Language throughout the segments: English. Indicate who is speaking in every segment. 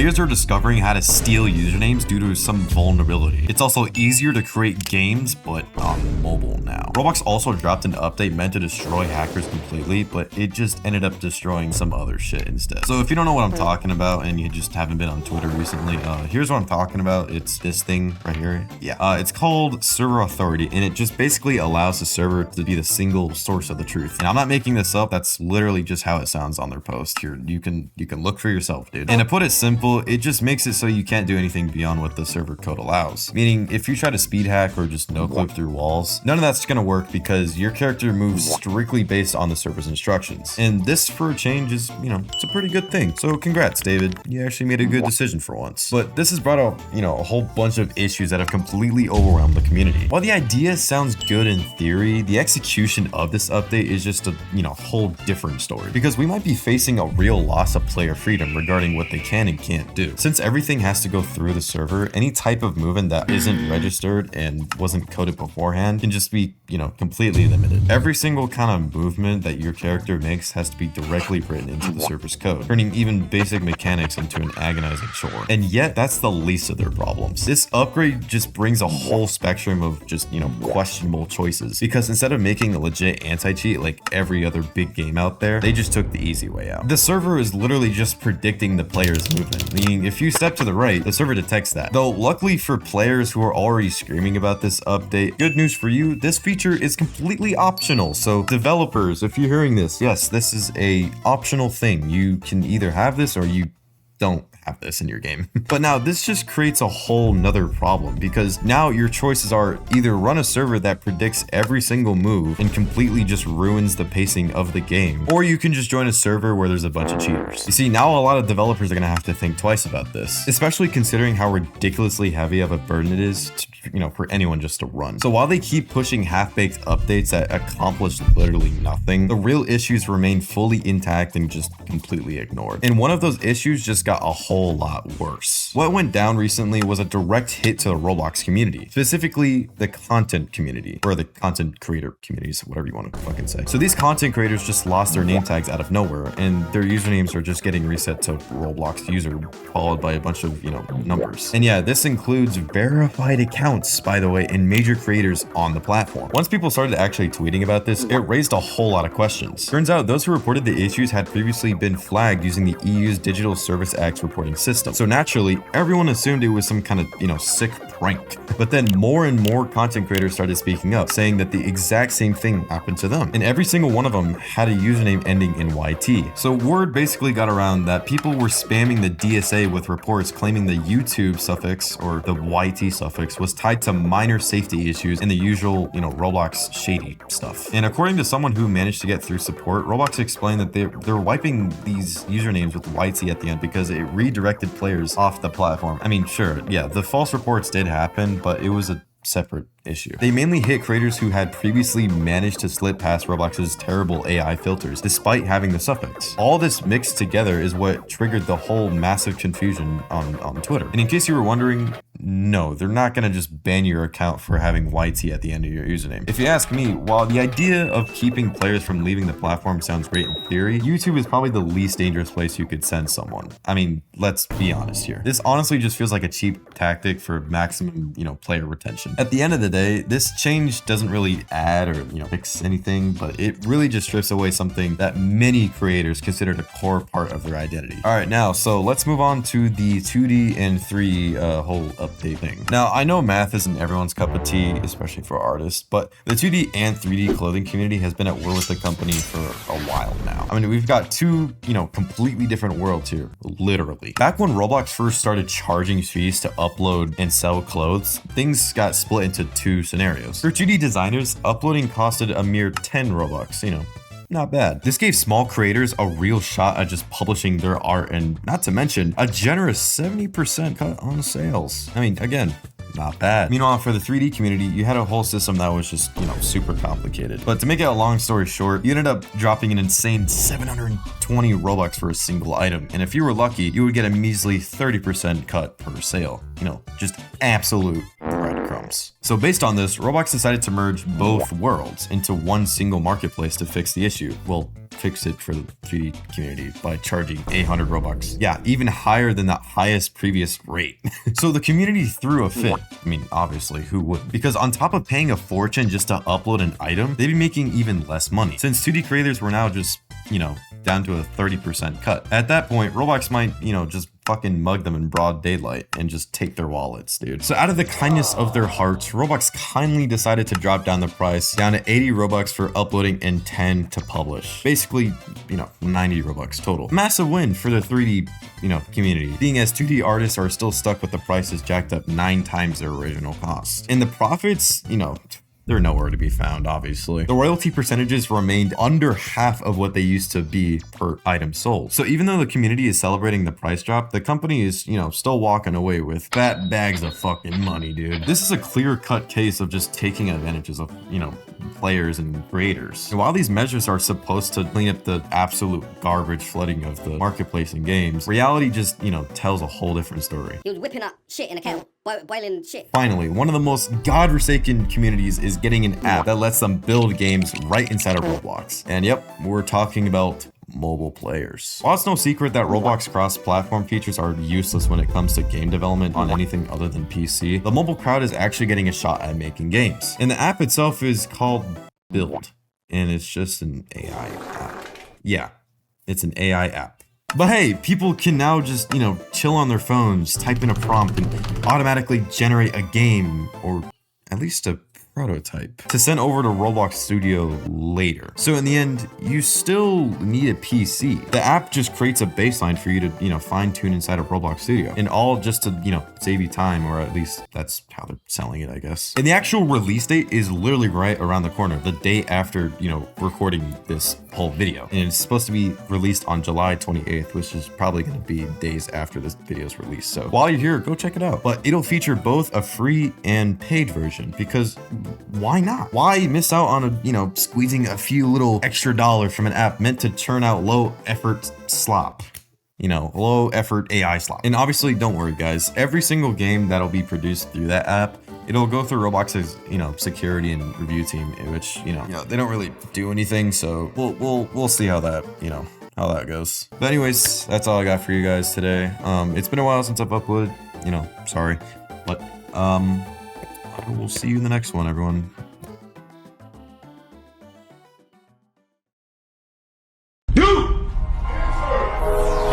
Speaker 1: players are discovering how to steal usernames due to some vulnerability. It's also easier to create games, but on mobile now. Roblox also dropped an update meant to destroy hackers completely, but it just ended up destroying some other shit instead. So if you don't know what I'm talking about and you just haven't been on Twitter recently, here's what I'm talking about. It's this thing right here. Yeah, it's called server authority, and it just basically allows the server to be the single source of the truth. And I'm not making this up. That's literally just how it sounds on their post here. You can look for yourself, dude. And to put it simple, it just makes it so you can't do anything beyond what the server code allows. Meaning, if you try to speed hack or just no clip through walls, none of that's gonna work because your character moves strictly based on the server's instructions. And this, for a change, is, it's a pretty good thing. So congrats, David. You actually made a good decision for once. But this has brought up, a whole bunch of issues that have completely overwhelmed the community. While the idea sounds good in theory, the execution of this update is just a, whole different story. Because we might be facing a real loss of player freedom regarding what they can and can't do. Since everything has to go through the server, any type of movement that isn't registered and wasn't coded beforehand can just be, completely limited. Every single kind of movement that your character makes has to be directly written into the server's code, turning even basic mechanics into an agonizing chore. And yet, that's the least of their problems. This upgrade just brings a whole spectrum of just, questionable choices. Because instead of making a legit anti-cheat like every other big game out there, they just took the easy way out. The server is literally just predicting the player's movement, meaning if you step to the right, the server detects that. Though luckily for players who are already screaming about this update, good news for you, this feature is completely optional. So developers, if you're hearing this, yes, this is a optional thing. You can either have this or you don't have this in your game. But now this just creates a whole nother problem because now your choices are either run a server that predicts every single move and completely just ruins the pacing of the game, or you can just join a server where there's a bunch of cheaters. You see, now a lot of developers are gonna have to think twice about this, especially considering how ridiculously heavy of a burden it is to, for anyone just to run. So while they keep pushing half-baked updates that accomplish literally nothing, the real issues remain fully intact and just completely ignored. And one of those issues just got a whole lot worse. What went down recently was a direct hit to the Roblox community, specifically the content community, or the content creator communities, whatever you want to fucking say. So these content creators just lost their name tags out of nowhere, and their usernames are just getting reset to Roblox user, followed by a bunch of, numbers. And yeah, this includes verified accounts, by the way, and major creators on the platform. Once people started actually tweeting about this, it raised a whole lot of questions. Turns out those who reported the issues had previously been flagged using the EU's Digital Service Act's reporting system. So naturally, everyone assumed it was some kind of, sick prank. But then more and more content creators started speaking up, saying that the exact same thing happened to them. And every single one of them had a username ending in YT. So word basically got around that people were spamming the DSA with reports claiming the YouTube suffix, or the YT suffix, was tied to minor safety issues and the usual, Roblox shady stuff. And according to someone who managed to get through support, Roblox explained that they're wiping these usernames with YT at the end because it redirected players off the platform. I mean, sure, yeah, the false reports did happen, but it was a separate issue. They mainly hit creators who had previously managed to slip past Roblox's terrible AI filters despite having the suffix. All this mixed together is what triggered the whole massive confusion on Twitter. And in case you were wondering, no, they're not gonna just ban your account for having YT at the end of your username. If you ask me, while the idea of keeping players from leaving the platform sounds great in theory, YouTube is probably the least dangerous place you could send someone. I mean, let's be honest here. This honestly just feels like a cheap tactic for maximum, player retention. At the end of the day, this change doesn't really add or, fix anything, but it really just strips away something that many creators considered a core part of their identity. All right, now, so let's move on to the 2D and 3D whole update thing. Now, I know math isn't everyone's cup of tea, especially for artists, but the 2D and 3D clothing community has been at war with the company for a while now. I mean, we've got two, completely different worlds here, literally. Back when Roblox first started charging fees to upload and sell clothes, things got split into two scenarios. For 2D designers, uploading costed a mere 10 Robux, not bad. This gave small creators a real shot at just publishing their art, and not to mention a generous 70% cut on sales. I mean, again, not bad. Meanwhile, for the 3D community, you had a whole system that was just, super complicated. But to make it a long story short, you ended up dropping an insane 720 Robux for a single item. And if you were lucky, you would get a measly 30% cut per sale. Just absolute breadcrumbs. forums. So based on this, Roblox decided to merge both worlds into one single marketplace to fix the issue. Well, fix it for the 3D community by charging 800 Robux. Yeah, even higher than that highest previous rate. So the community threw a fit. I mean, obviously, who wouldn't? Because on top of paying a fortune just to upload an item, they'd be making even less money. Since 2D creators were now just, you know, down to a 30% cut. At that point, Roblox might, you know, just fucking mug them in broad daylight and just take their wallets, dude. So out of the kindness of their hearts, Roblox kindly decided to drop down the price down to 80 Robux for uploading and 10 to publish. Basically, you know, 90 Robux total. Massive win for the 3D, you know, community, being as 2D artists are still stuck with the prices jacked up 9 times their original cost. And the profits, you know, they're nowhere to be found, obviously. The royalty percentages remained under half of what they used to be per item sold. So even though the community is celebrating the price drop, the company is, you know, still walking away with fat bags of fucking money, dude. This is a clear-cut case of just taking advantages of, you know, players and creators. And while these measures are supposed to clean up the absolute garbage flooding of the marketplace and games, reality just, you know, tells a whole different story.
Speaker 2: He was whipping up shit in a kettle, boiling shit.
Speaker 1: Finally, one of the most godforsaken communities is getting an app that lets them build games right inside of Roblox. And yep, we're talking about mobile players. While it's no secret that Roblox cross-platform features are useless when it comes to game development on anything other than PC, the mobile crowd is actually getting a shot at making games. And the app itself is called Build, and it's just an AI app. Yeah, it's an AI app. But hey, people can now just, you know, chill on their phones, type in a prompt, and automatically generate a game, or at least a prototype, to send over to Roblox Studio later. So in the end, you still need a PC. The app just creates a baseline for you to, you know, fine tune inside of Roblox Studio, and all just to, you know, save you time, or at least that's how they're selling it, I guess. And the actual release date is literally right around the corner, the day after, you know, recording this whole video. And it's supposed to be released on July 28th, which is probably going to be days after this video is released. So while you're here, go check it out. But it'll feature both a free and paid version, because why not? Why miss out on a, you know, squeezing a few little extra dollars from an app meant to churn out low effort slop? You know, low effort AI slop. And obviously, don't worry guys, every single game that'll be produced through that app, it'll go through Roblox's, you know, security and review team, which, you know, they don't really do anything. So we'll see how that, you know, how that goes. But anyways, that's all I got for you guys today. It's been a while since I've uploaded, you know, sorry, but we'll see you in the next one, everyone.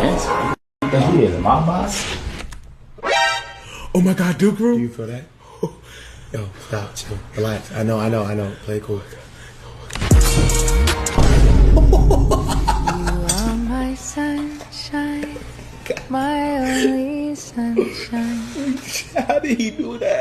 Speaker 3: Answer. Because he is my boss.
Speaker 4: Oh my God, Duke Room?
Speaker 3: Do you feel that? Yo, stop, chill, relax. I know. Play it cool.
Speaker 5: You are my sunshine, my only sunshine.
Speaker 3: How did he do that?